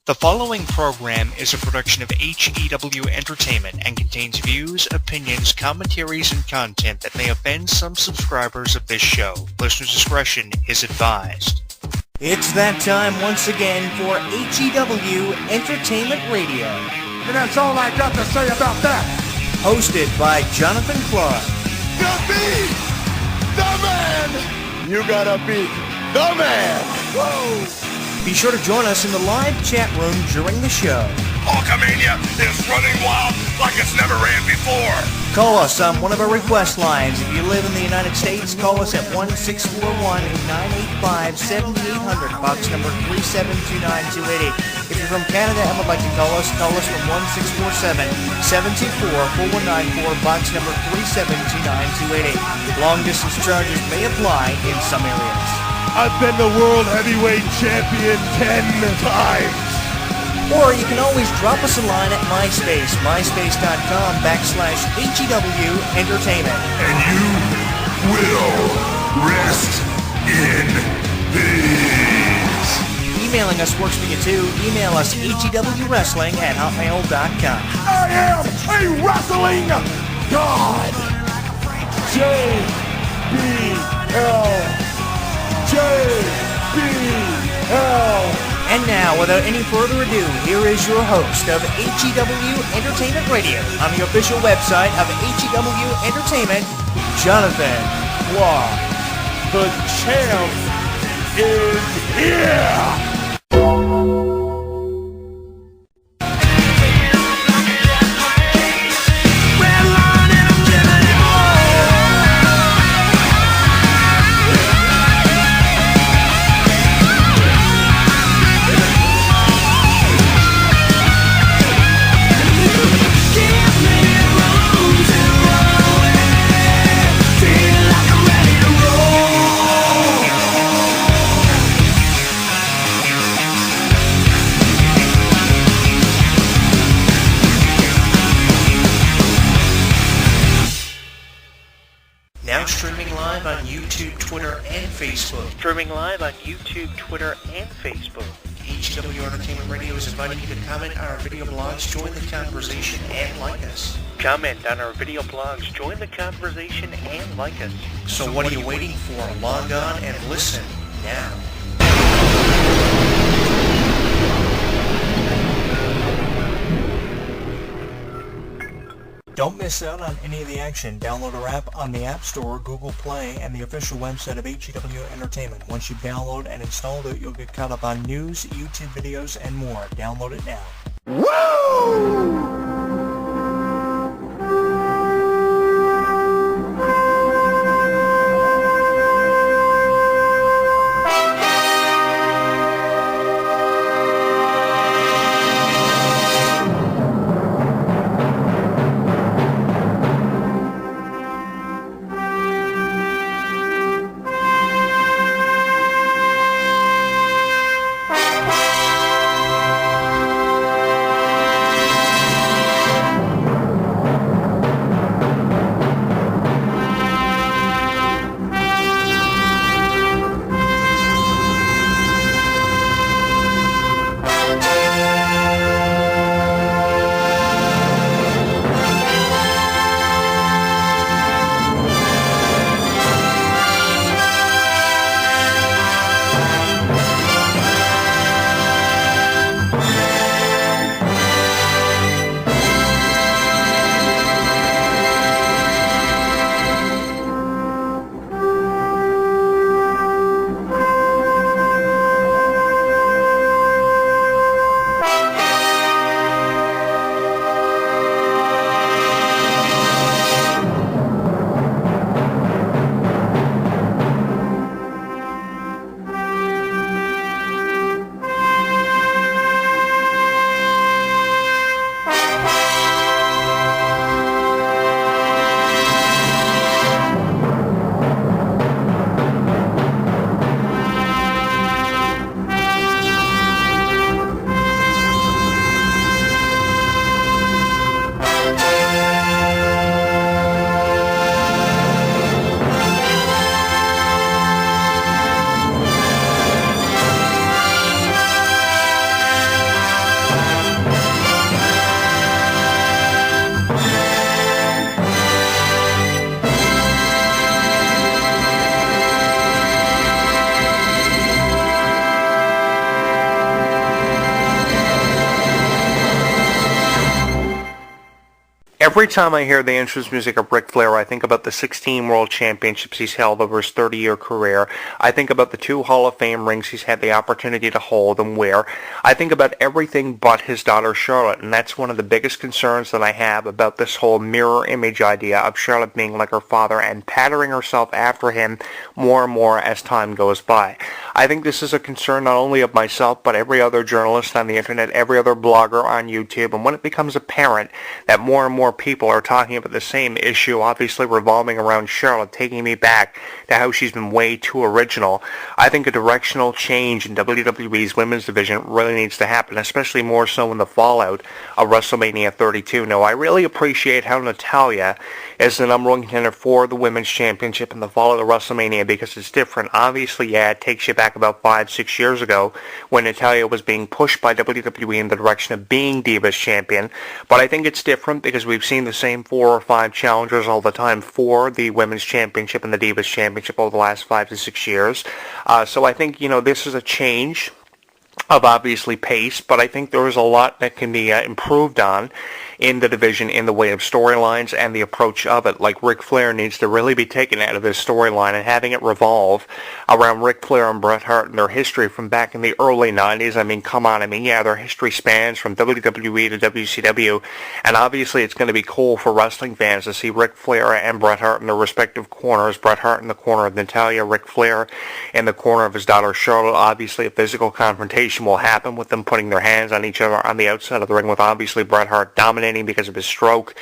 The following program is a production of HEW Entertainment and contains views, opinions, commentaries, and content that may offend some subscribers of this show. Listener discretion is advised. It's that time once again for HEW Entertainment Radio. And that's all I got to say about that. Hosted by Jonathan Clarke. The beat! The man! You gotta beat the man! Whoa! Be sure to join us in the live chat room during the show. Hulkamania is running wild like it's never ran before. Call us on one of our request lines. If you live in the United States, call us at 1-641-985-7800, box number 3729288. If you're from Canada and would like to call us from 1-647-724-4194, box number 3729288. Long distance charges may apply in some areas. I've been the world heavyweight champion 10 times. Or you can always drop us a line at MySpace, myspace.com/HEW Entertainment. And you will rest in peace. Emailing us works for you too. Email us hewwrestling@hotmail.com. I am a wrestling god. JBL. And now, without any further ado, here is your host of HEW Entertainment Radio on the official website of HEW Entertainment, Jonathan Clarke. The champ is here. Streaming live on YouTube, Twitter, and Facebook. HEW Entertainment Radio is inviting you to comment on our video blogs, join the conversation, and like us. So what are you waiting for? Log on and listen now. Don't miss out on any of the action. Download our app on the App Store, Google Play, and the official website of HEW Entertainment. Once you download and install it, you'll get caught up on news, YouTube videos, and more. Download it now. Woo! Every time I hear the entrance music of Ric Flair, I think about the 16 World Championships he's held over his 30-year career. I think about the 2 Hall of Fame rings he's had the opportunity to hold and wear. I think about everything but his daughter Charlotte, and that's one of the biggest concerns that I have about this whole mirror image idea of Charlotte being like her father and patterning herself after him more and more as time goes by. I think this is a concern not only of myself, but every other journalist on the internet, every other blogger on YouTube, and when it becomes apparent that more and more people are talking about the same issue, obviously revolving around Charlotte, taking me back to how she's been way too original. I think a directional change in WWE's women's division really needs to happen, especially more so in the fallout of WrestleMania 32. Now, I really appreciate how Natalya is the number one contender for the women's championship in the fallout of WrestleMania because it's different. Obviously, yeah, it takes you back about 5-6 years ago when Natalya was being pushed by WWE in the direction of being Divas champion, but I think it's different because we've seen the same 4 or 5 challengers all the time for the women's championship and the Divas championship over the last 5 to 6 years. So I think, this is a change of obviously pace, but I think there is a lot that can be improved on in the division in the way of storylines and the approach of it. Like Ric Flair needs to really be taken out of his storyline and having it revolve around Ric Flair and Bret Hart and their history from back in the early 90s. I mean, come on. Yeah, their history spans from WWE to WCW, and obviously it's going to be cool for wrestling fans to see Ric Flair and Bret Hart in their respective corners. Bret Hart in the corner of Natalya, Ric Flair in the corner of his daughter Charlotte. Obviously a physical confrontation will happen with them putting their hands on each other on the outside of the ring, with obviously Bret Hart dominating because of his stroke.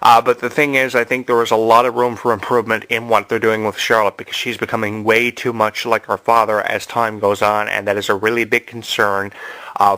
But the thing is, I think there is a lot of room for improvement in what they're doing with Charlotte because she's becoming way too much like her father as time goes on, and that is a really big concern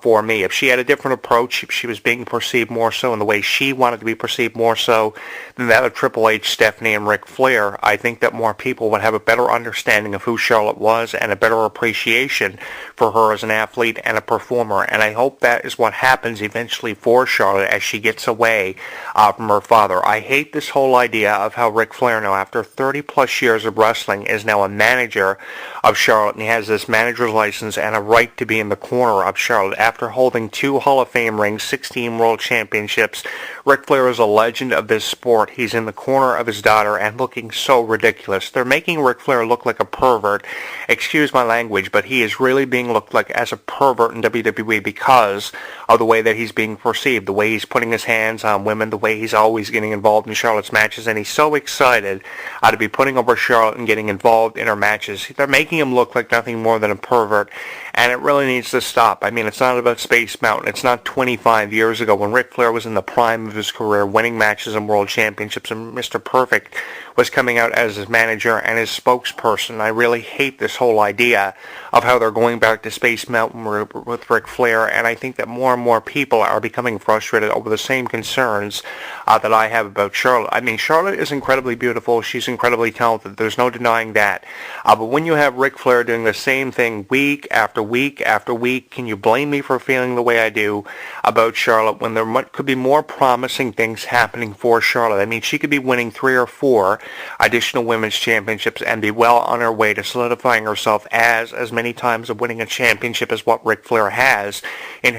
for me. If she had a different approach, if she was being perceived more so in the way she wanted to be perceived more so than that of Triple H, Stephanie, and Ric Flair, I think that more people would have a better understanding of who Charlotte was and a better appreciation for her as an athlete and a performer. And I hope that is what happens eventually for Charlotte as she gets away from her father. I hate this whole idea of how Ric Flair now, after 30 plus years of wrestling, is now a manager of Charlotte, and he has this manager's license and a right to be in the corner of Charlotte. After holding 2 Hall of Fame rings, 16 World Championships, Ric Flair is a legend of this sport. He's in the corner of his daughter and looking so ridiculous. They're making Ric Flair look like a pervert. Excuse my language, but he is really being looked like as a pervert in WWE because of the way that he's being perceived, the way he's putting his hands on women, the way he's always getting involved in Charlotte's matches, and he's so excited to be putting over Charlotte and getting involved in her matches. They're making him look like nothing more than a pervert, and it really needs to stop. I mean, it's not about Space Mountain. It's not 25 years ago when Ric Flair was in the prime of his career, winning matches and world championships, and Mr. Perfect was coming out as his manager and his spokesperson. I really hate this whole idea of how they're going back to Space Mountain with Ric Flair, and I think that more and more people are becoming frustrated over the same concerns that I have about Charlotte. I mean, Charlotte is incredibly beautiful. She's incredibly talented. There's no denying that. But when you have Ric Flair doing the same thing week after week after week, can you blame me for feeling the way I do about Charlotte when there could be more promising things happening for Charlotte? I mean, she could be winning 3 or 4 additional women's championships and be well on her way to solidifying herself as many times of winning a championship as what Ric Flair has in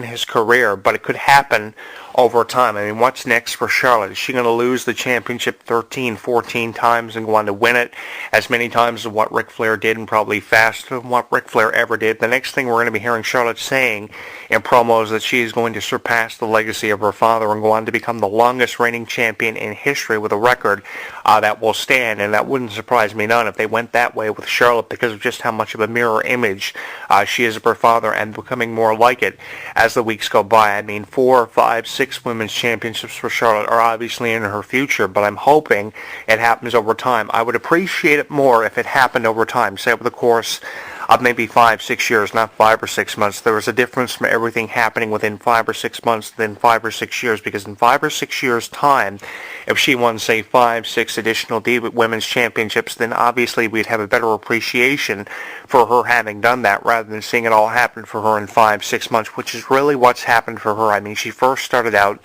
his career. But it could happen over time. I mean, what's next for Charlotte? Is she going to lose the championship 13, 14 times and go on to win it as many times as what Ric Flair did, and probably faster than what Ric Flair ever did? The next thing we're going to be hearing Charlotte saying in promos that she is going to surpass the legacy of her father and go on to become the longest reigning champion in history with a record that will stand, and that wouldn't surprise me none if they went that way with Charlotte because of just how much of a mirror image she is of her father and becoming more like it as the weeks go by. I mean, 4, 5, 6 women's championships for Charlotte are obviously in her future, but I'm hoping it happens over time. I would appreciate it more if it happened over time, say over the course of maybe 5, 6 years, not 5 or 6 months. There was a difference from everything happening within 5 or 6 months than 5 or 6 years, because in 5 or 6 years' time, if she won, say, 5, 6 additional women's championships, then obviously we'd have a better appreciation for her having done that rather than seeing it all happen for her in 5-6 months, which is really what's happened for her. I mean, she first started out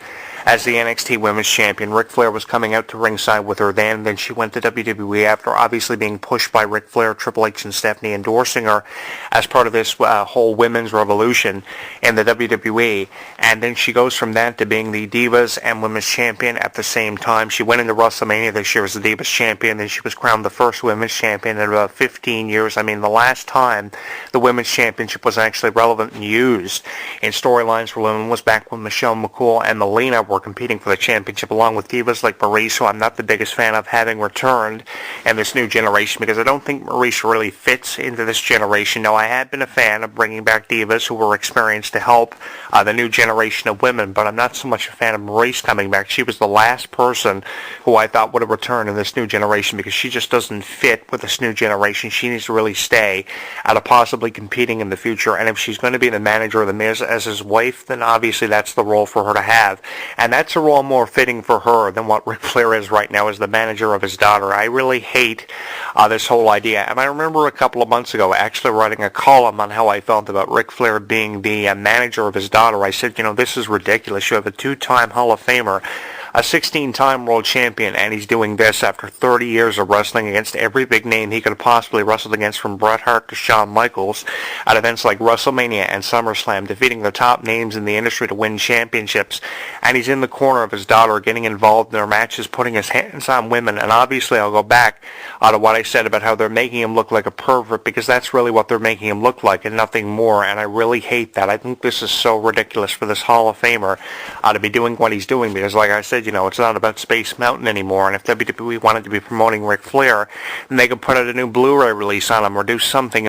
as the NXT Women's Champion. Ric Flair was coming out to ringside with her then she went to WWE after obviously being pushed by Ric Flair, Triple H, and Stephanie endorsing her as part of this whole women's revolution in the WWE. And then she goes from that to being the Divas and Women's Champion at the same time. She went into WrestleMania this year as the Divas Champion, then she was crowned the first Women's Champion in about 15 years. I mean, the last time the Women's Championship was actually relevant and used in storylines for women was back when Michelle McCool and Melina were competing for the championship, along with divas like Maurice, who I'm not the biggest fan of having returned in this new generation, because I don't think Maurice really fits into this generation. Now, I have been a fan of bringing back divas who were experienced to help the new generation of women, but I'm not so much a fan of Maurice coming back. She was the last person who I thought would have returned in this new generation, because she just doesn't fit with this new generation. She needs to really stay out of possibly competing in the future, and if she's going to be the manager of The Miz as his wife, then obviously that's the role for her to have. And that's a role more fitting for her than what Ric Flair is right now as the manager of his daughter. I really hate this whole idea. And I remember a couple of months ago actually writing a column on how I felt about Ric Flair being the manager of his daughter. I said, this is ridiculous. You have a 2-time Hall of Famer, a 16-time world champion, and he's doing this after 30 years of wrestling against every big name he could have possibly wrestled against, from Bret Hart to Shawn Michaels, at events like WrestleMania and SummerSlam, defeating the top names in the industry to win championships. And he's in the corner of his daughter, getting involved in their matches, putting his hands on women. And obviously I'll go back to what I said about how they're making him look like a pervert, because that's really what they're making him look like and nothing more. And I really hate that. I think this is so ridiculous for this Hall of Famer to be doing what he's doing, because like I said, it's not about Space Mountain anymore. And if WWE wanted to be promoting Ric Flair, then they could put out a new Blu-ray release on him or do something